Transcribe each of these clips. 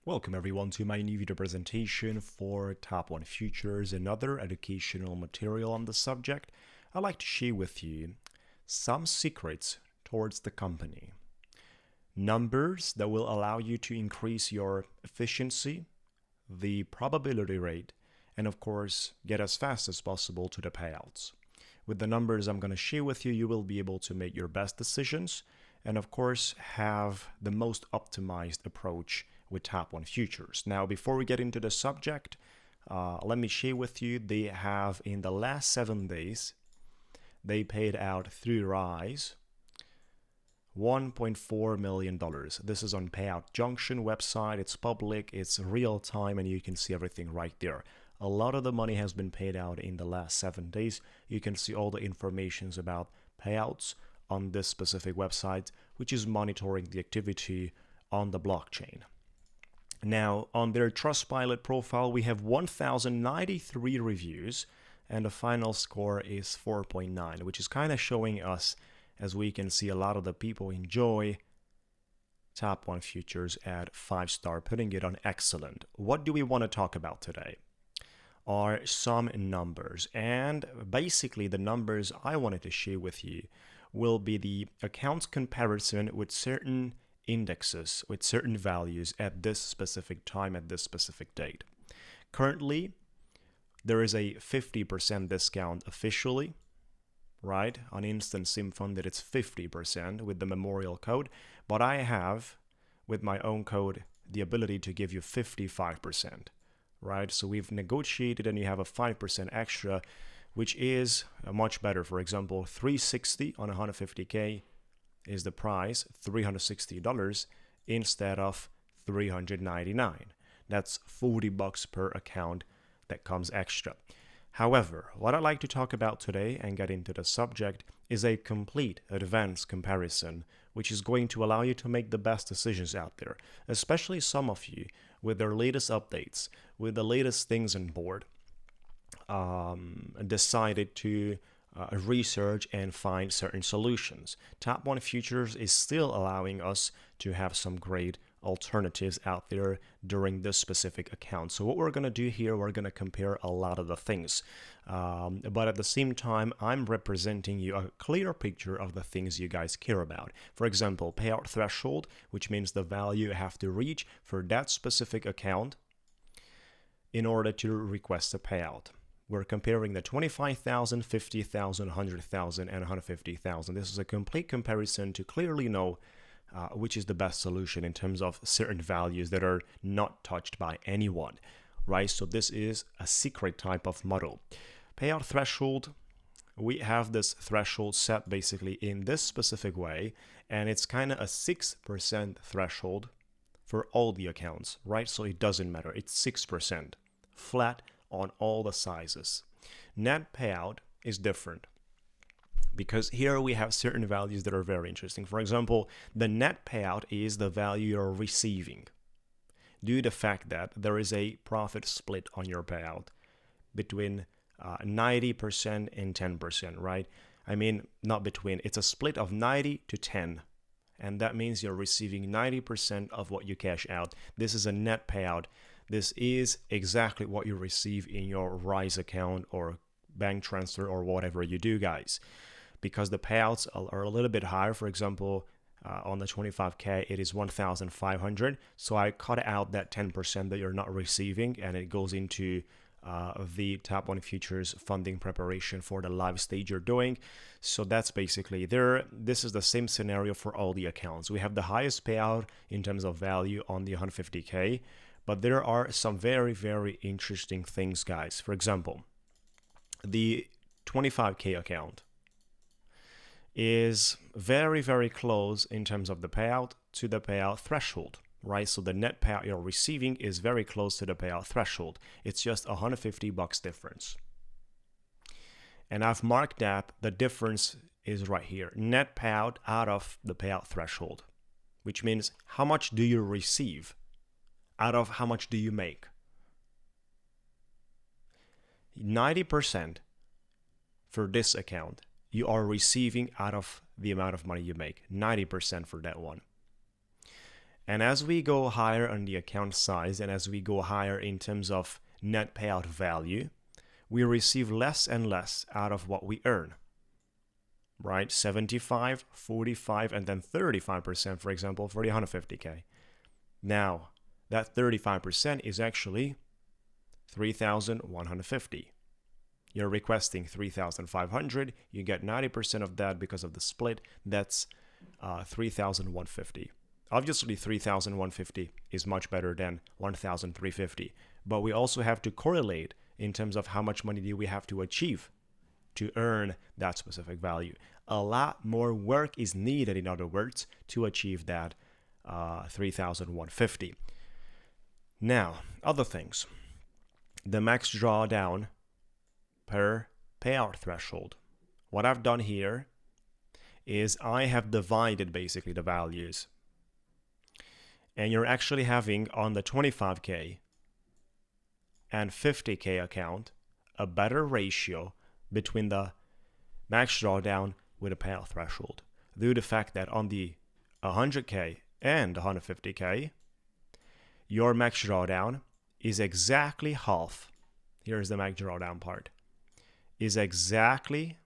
Welcome everyone to my new video presentation for Top 1 Futures and other educational material on the subject. I'd like to share with you some secrets towards the company. Numbers that will allow you to increase your efficiency, the probability rate, and of course, get as fast as possible to the payouts. With the numbers I'm going to share with you, you will be able to make your best decisions and of course have the most optimized approach with Top 1 Futures. Now, before we get into the subject, let me share with you, they have in the last 7 days, they paid out through Rise $1.4 million. This is on Payout Junction website. It's public, it's real time, and you can see everything right there. A lot of the money has been paid out in the last 7 days. You can see all the informations about payouts on this specific website, which is monitoring the activity on the blockchain. Now, on their Trustpilot profile, we have 1,093 reviews, and the final score is 4.9, which is kind of showing us, as we can see, a lot of the people enjoy Top 1 Futures at 5-star, putting it on excellent. What do we want to talk about today? Are some numbers, and basically the numbers I wanted to share with you will be the accounts comparison with certain indexes, with certain values at this specific time, at this specific date. Currently, there is a 50% discount officially, right? On Instant SIM Funded, it's 50% with the memorial code, but I have, with my own code, the ability to give you 55%. Right, so we've negotiated and you have a 5% extra, which is much better. For example, $360 on 150K is the price, $360 instead of $399. That's $40 per account that comes extra. However, what I'd like to talk about today and get into the subject is a complete advanced comparison, which is going to allow you to make the best decisions out there, especially some of you with their latest updates, with the latest things on board, decided to research and find certain solutions. Top 1 Futures is still allowing us to have some great alternatives out there during this specific account. So what we're going to do here, we're going to compare a lot of the things. But at the same time, I'm representing you a clear picture of the things you guys care about. For example, payout threshold, which means the value you have to reach for that specific account in order to request a payout. We're comparing the 25,000, 50,000, 100,000, and 150,000. This is a complete comparison to clearly know which is the best solution in terms of certain values that are not touched by anyone, right? So this is a secret type of model. Payout threshold, we have this threshold set basically in this specific way, and it's kind of a 6% threshold for all the accounts, right? So it doesn't matter, it's 6%, flat on all the sizes. Net payout is different, because here we have certain values that are very interesting. For example, the net payout is the value you're receiving due to the fact that there is a profit split on your payout between 90% and 10%, right? I mean, not between, it's a split of 90 to 10. And that means you're receiving 90% of what you cash out. This is a net payout. This is exactly what you receive in your Rise account or bank transfer or whatever you do, guys. Because the payouts are a little bit higher. For example, on the 25K, it is 1,500. So I cut out that 10% that you're not receiving, and it goes into the Top 1 Futures funding preparation for the live stage you're doing. So that's basically there. This is the same scenario for all the accounts. We have the highest payout in terms of value on the 150K, but there are some very, very interesting things, guys. For example, the 25K account is very, very close in terms of the payout to the payout threshold, right? So the net payout you're receiving is very close to the payout threshold. It's just $150 difference. And I've marked that the difference is right here. Net payout out of the payout threshold, which means how much do you receive out of how much do you make? 90% for this account you are receiving out of the amount of money you make, 90% for that one. And as we go higher on the account size and as we go higher in terms of net payout value, we receive less and less out of what we earn, right? 75, 45, and then 35%, for example, for the 150K. Now, that 35% is actually 3,150. You're requesting 3,500. You get 90% of that because of the split. That's 3,150. Obviously, 3,150 is much better than 1,350. But we also have to correlate in terms of how much money do we have to achieve to earn that specific value. A lot more work is needed, in other words, to achieve that 3,150. Now, other things. The max drawdown per payout threshold. What I've done here is I have divided basically the values. And you're actually having on the 25K and 50K account a better ratio between the max drawdown with a payout threshold, due to the fact that on the 100K and 150K, your max drawdown is exactly half. Here's the max drawdown part. Is exactly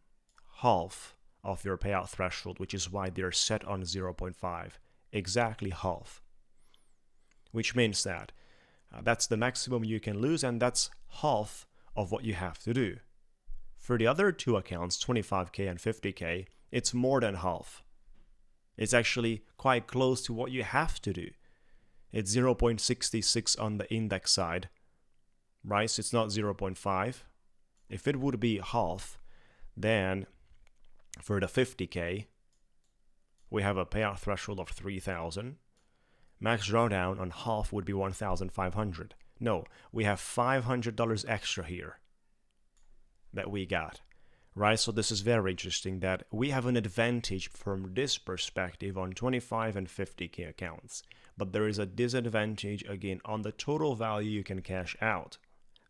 half of your payout threshold, which is why they're set on 0.5. Exactly half. Which means that that's the maximum you can lose, and that's half of what you have to do. For the other two accounts, 25K and 50K, it's more than half. It's actually quite close to what you have to do. It's 0.66 on the index side, right? So it's not 0.5. If it would be half, then for the 50K, we have a payout threshold of 3,000. Max drawdown on half would be 1,500. No, we have $500 extra here that we got, right? So this is very interesting that we have an advantage from this perspective on 25 and 50K accounts, but there is a disadvantage again on the total value you can cash out.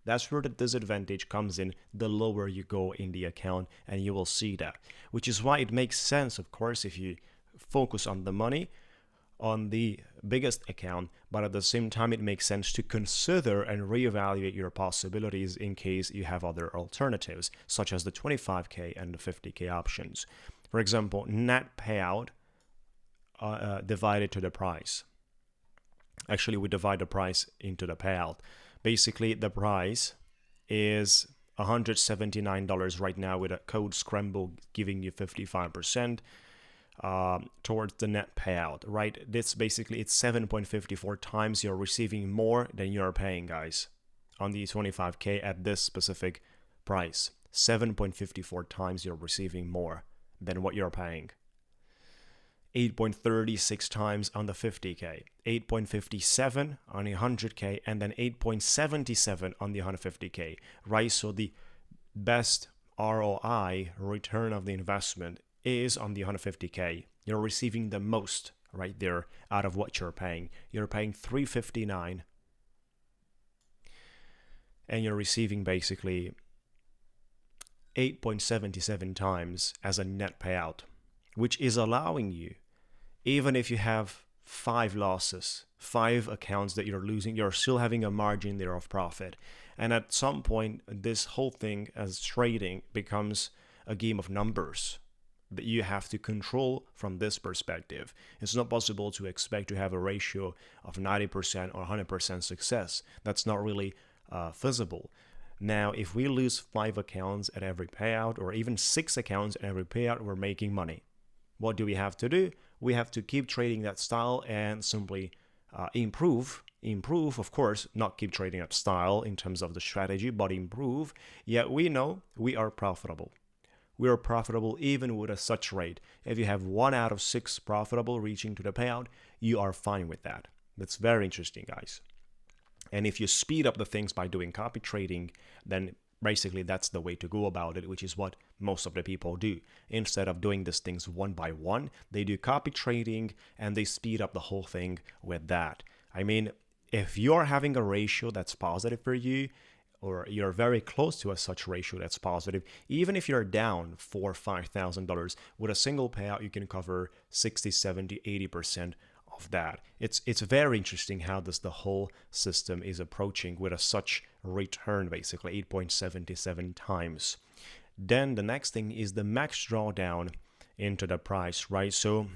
That's where the disadvantage comes in the lower you go in the account, and you will see that, which is why it makes sense, of course, if you focus on the money on the biggest account, but at the same time it makes sense to consider and reevaluate your possibilities in case you have other alternatives, such as the 25K and the 50K options. For example, net payout divided to the price. Actually, we divide the price into the payout. Basically, the price is $179 right now with a code Scramble giving you 55%. Towards the net payout, right? This basically, it's 7.54 times you're receiving more than you're paying, guys, on the 25K at this specific price. 7.54 times you're receiving more than what you're paying. 8.36 times on the 50K, 8.57 on the 100K, and then 8.77 on the 150K, right? So the best ROI, return of the investment, is on the 150K. You're receiving the most right there out of what you're paying. You're paying $359, and you're receiving basically 8.77 times as a net payout, which is allowing you, even if you have 5 losses, 5 accounts that you're losing, you're still having a margin there of profit. And at some point, this whole thing as trading becomes a game of numbers that you have to control from this perspective. It's not possible to expect to have a ratio of 90% or 100% success. That's not really feasible. Now, if we lose 5 accounts at every payout, or even 6 accounts at every payout, we're making money. What do we have to do? We have to keep trading that style and simply improve, of course, not keep trading that style in terms of the strategy, but improve. Yet we know we are profitable. We are profitable even with a such rate. If you have 1 out of 6 profitable reaching to the payout, you are fine with that. That's very interesting, guys. And if you speed up the things by doing copy trading, then basically that's the way to go about it, which is what most of the people do. Instead of doing these things one by one, they do copy trading and they speed up the whole thing with that. I mean, if you're having a ratio that's positive for you, or you're very close to a such ratio that's positive, even if you're down $4,000 or $5,000, with a single payout, you can cover 60, 70, 80% of that. It's very interesting how the whole system is approaching with such return, basically 8.77 times. Then the next thing is the max drawdown into the price, right? So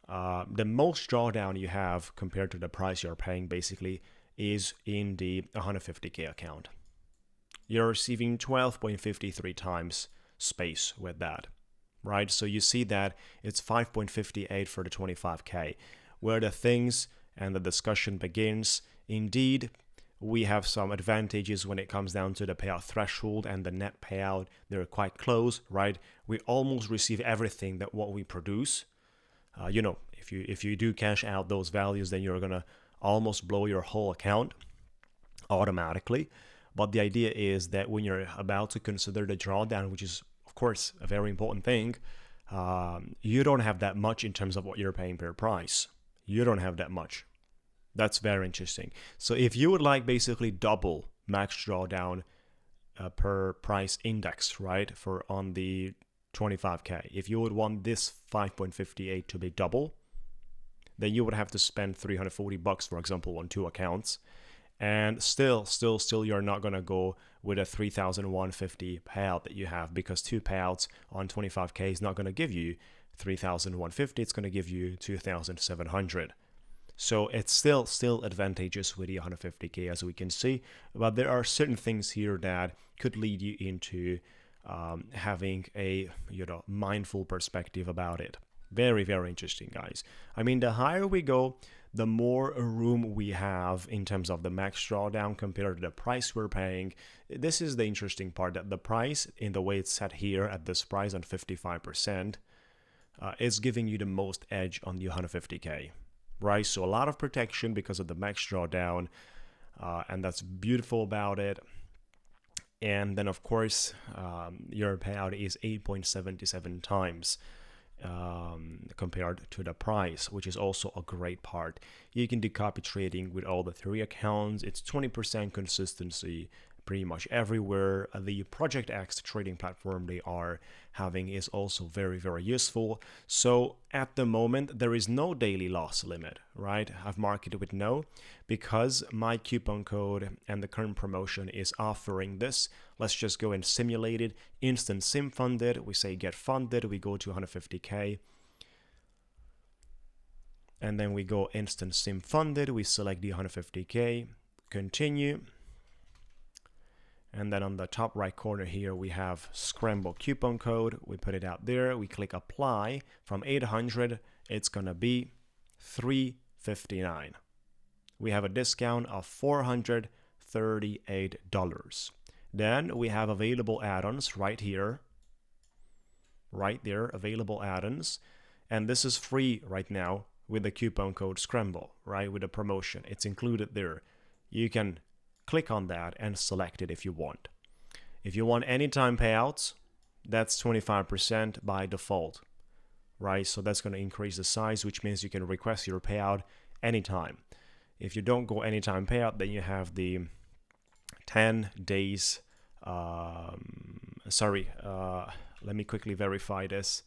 the most drawdown you have compared to the price you're paying basically is in the 150K account. You're receiving 12.53 times space with that, right? So you see that it's 5.58 for the 25K. Where the things and the discussion begins, indeed, we have some advantages when it comes down to the payout threshold and the net payout. They're quite close, right? We almost receive everything that what we produce. If you do cash out those values, then you're gonna almost blow your whole account automatically. But the idea is that when you're about to consider the drawdown, which is of course a very important thing, you don't have that much in terms of what you're paying per price. You don't have that much. That's very interesting. So if you would like basically double max drawdown per price index, right, for on the 25K, if you would want this 5.58 to be double, then you would have to spend $340, for example, on 2 accounts. And still, you're not going to go with a 3,150 payout that you have, because 2 payouts on 25K is not going to give you 3,150. It's going to give you 2,700. So it's still advantageous with the 150K, as we can see. But there are certain things here that could lead you into having a mindful perspective about it. Very, very interesting, guys. I mean, the higher we go, the more room we have in terms of the max drawdown compared to the price we're paying. This is the interesting part, that the price, in the way it's set here at this price on 55%, is giving you the most edge on the 150K, right? So a lot of protection because of the max drawdown, and that's beautiful about it. And then, of course, your payout is 8.77 times. Compared to the price, which is also a great part. You can do copy trading with all the 3 accounts. It's 20% consistency pretty much everywhere. The projectx trading platform they are having is also very, very useful. So at the moment, there is no daily loss limit, right? I've marked it with no, because my coupon code and the current promotion is offering this. Let's just go and simulate it. Instant sim funded. We say get funded. We go to 150K. And then we go instant sim funded. We select the 150K. Continue. And then on the top right corner here, we have Scramble coupon code. We put it out there. We click apply. From 800, it's going to be $359. We have a discount of $438. Then we have available add-ons right here. Right there, available add-ons. And this is free right now with the coupon code Scramble, right? With the promotion. It's included there. You can click on that and select it if you want. If you want anytime payouts, that's 25% by default, right? So that's going to increase the size, which means you can request your payout anytime. If you don't go anytime payout, then you have the 10 days. Let me quickly verify this.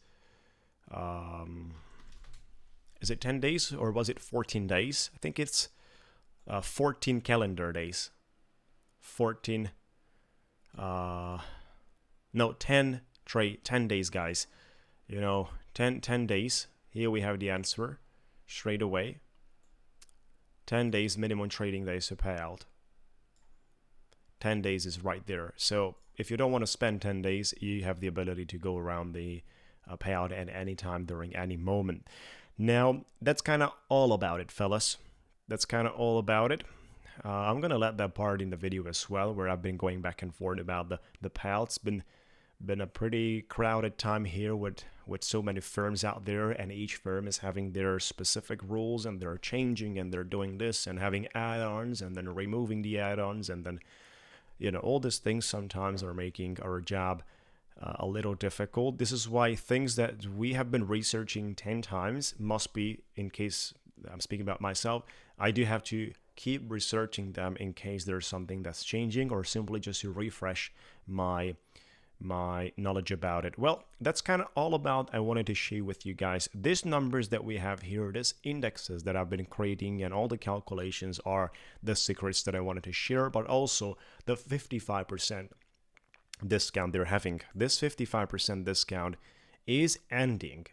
Is it 10 days or was it 14 days? I think it's 14 calendar days. 10 days, guys. 10 days. Here we have the answer straight away. 10 days minimum trading days to pay out. 10 days is right there. So if you don't want to spend 10 days, you have the ability to go around the payout at any time during any moment. Now, that's kind of all about it, fellas. That's kind of all about it. I'm going to let that part in the video as well, where I've been going back and forth about the payouts. Been a pretty crowded time here with so many firms out there, and each firm is having their specific rules, and they're changing, and they're doing this, and having add-ons, and then removing the add-ons, and then, all these things sometimes are making our job a little difficult. This is why things that we have been researching 10 times must be, in case I'm speaking about myself, I do have to keep researching them in case there's something that's changing, or simply just to refresh my my knowledge about it. Well, that's kind of all about I wanted to share with you guys. These numbers that we have here, these indexes that I've been creating and all the calculations are the secrets that I wanted to share, but also the 55% discount they're having. This 55% discount is ending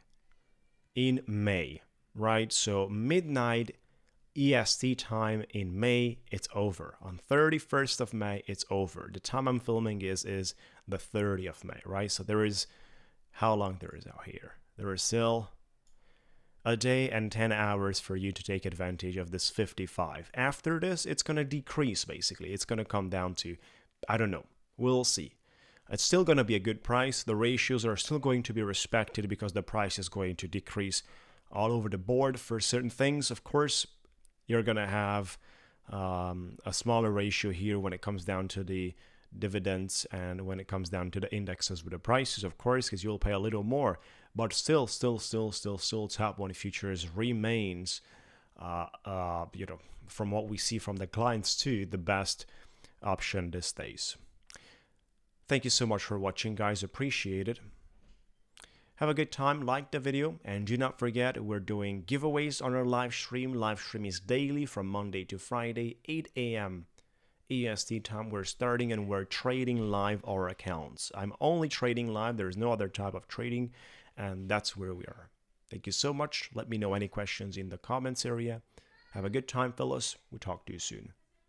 in May, right? So midnight EST time in May, it's over. On 31st of May, it's over. The time I'm filming is the 30th of May, right? So there is, how long there is out here? There is still a day and 10 hours for you to take advantage of this 55. After this, it's going to decrease, basically. It's going to come down to, I don't know. We'll see. It's still going to be a good price. The ratios are still going to be respected because the price is going to decrease all over the board for certain things. Of course, you're going to have a smaller ratio here when it comes down to the dividends and when it comes down to the indexes with the prices, of course, because you'll pay a little more. But still, top 1 futures remains, from what we see from the clients too, the best option these days. Thank you so much for watching, guys. Appreciate it. Have a good time, like the video, and do not forget we're doing giveaways on our live stream. Live stream is daily from Monday to Friday, 8 a.m. EST time. We're starting and we're trading live our accounts. I'm only trading live. There's no other type of trading, and that's where we are. Thank you so much. Let me know any questions in the comments area. Have a good time, fellas. We'll talk to you soon.